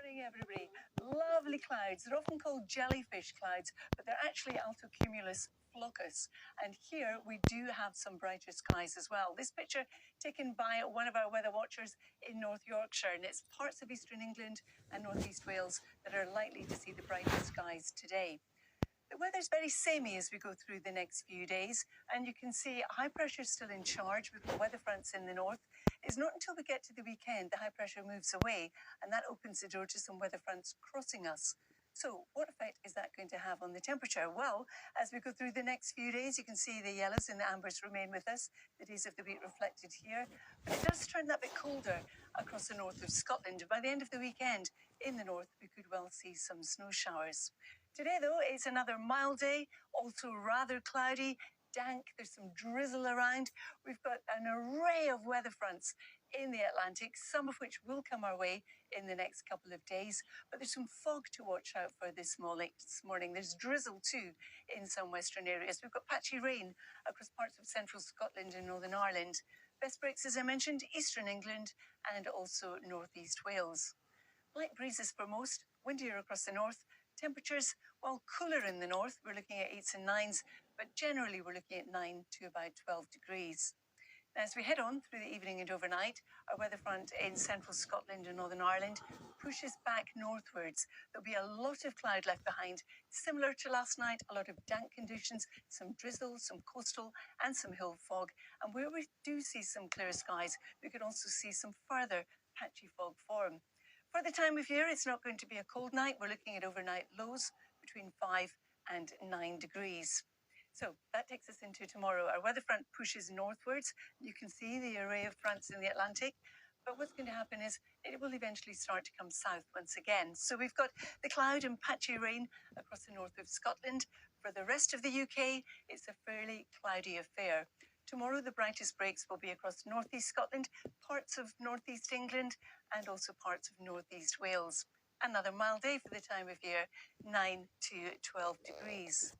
morning, everybody. Lovely clouds. They're often called jellyfish clouds, but they're actually altocumulus flocus. And here we do have some brighter skies as well. This picture taken by one of our weather watchers in North Yorkshire, and it's parts of eastern England and northeast Wales that are likely to see the brighter skies today. The weather's very samey as we go through the next few days, and you can see high pressure is still in charge with the weather fronts in the north. It's not until we get to the weekend the high pressure moves away, and that opens the door to some weather fronts crossing us. So what effect is that going to have on the temperature? Well, as we go through the next few days, you can see the yellows and the ambers remain with us, the days of the week reflected here. But it does turn that bit colder across the north of Scotland. By the end of the weekend, in the north, we could well see some snow showers. Today, though, it's another mild day, also rather cloudy, dank. There's some drizzle around. We've got an array of weather fronts in the Atlantic, some of which will come our way in the next couple of days. But there's some fog to watch out for this morning. There's drizzle, too, in some western areas. We've got patchy rain across parts of central Scotland and Northern Ireland. Best breaks, as I mentioned, eastern England and also northeast Wales. Light breezes for most, windier across the north. Temperatures, while cooler in the north, we're looking at 8s and 9s, but generally we're looking at 9 to about 12 degrees. Now, as we head on through the evening and overnight, our weather front in central Scotland and Northern Ireland pushes back northwards. There'll be a lot of cloud left behind, similar to last night, a lot of dank conditions, some drizzle, some coastal and some hill fog. And where we do see some clear skies, we can also see some further patchy fog form. For the time of year, it's not going to be a cold night. We're looking at overnight lows between 5 and 9 degrees. So that takes us into tomorrow. Our weather front pushes northwards. You can see the array of fronts in the Atlantic. But what's going to happen is it will eventually start to come south once again. So we've got the cloud and patchy rain across the north of Scotland. For the rest of the UK, it's a fairly cloudy affair. Tomorrow, the brightest breaks will be across northeast Scotland, parts of northeast England, and also parts of northeast Wales. Another mild day for the time of year, 9 to 12 degrees.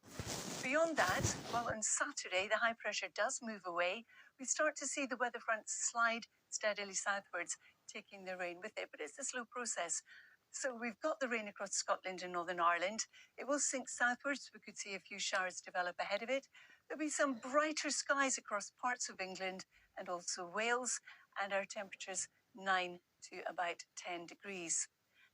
Beyond that, well, on Saturday, the high pressure does move away. We start to see the weather front slide steadily southwards, taking the rain with it, but it's a slow process. So we've got the rain across Scotland and Northern Ireland. It will sink southwards. We could see a few showers develop ahead of it. There'll be some brighter skies across parts of England and also Wales, and our temperatures 9 to about 10 degrees.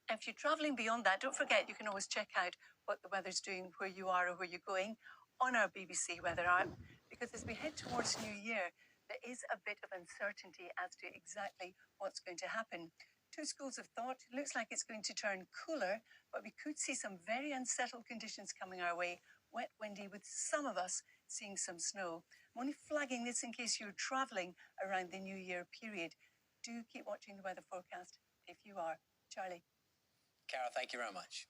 And if you're travelling beyond that, don't forget you can always check out what the weather's doing where you are or where you're going on our BBC weather app, because as we head towards New Year, there is a bit of uncertainty as to exactly what's going to happen. Two schools of thought. It looks like it's going to turn cooler, but we could see some very unsettled conditions coming our way. Wet, windy, with some of us seeing some snow. I'm only flagging this in case you're travelling around the New Year period. Do keep watching the weather forecast if you are. Charlie. Carol, thank you very much.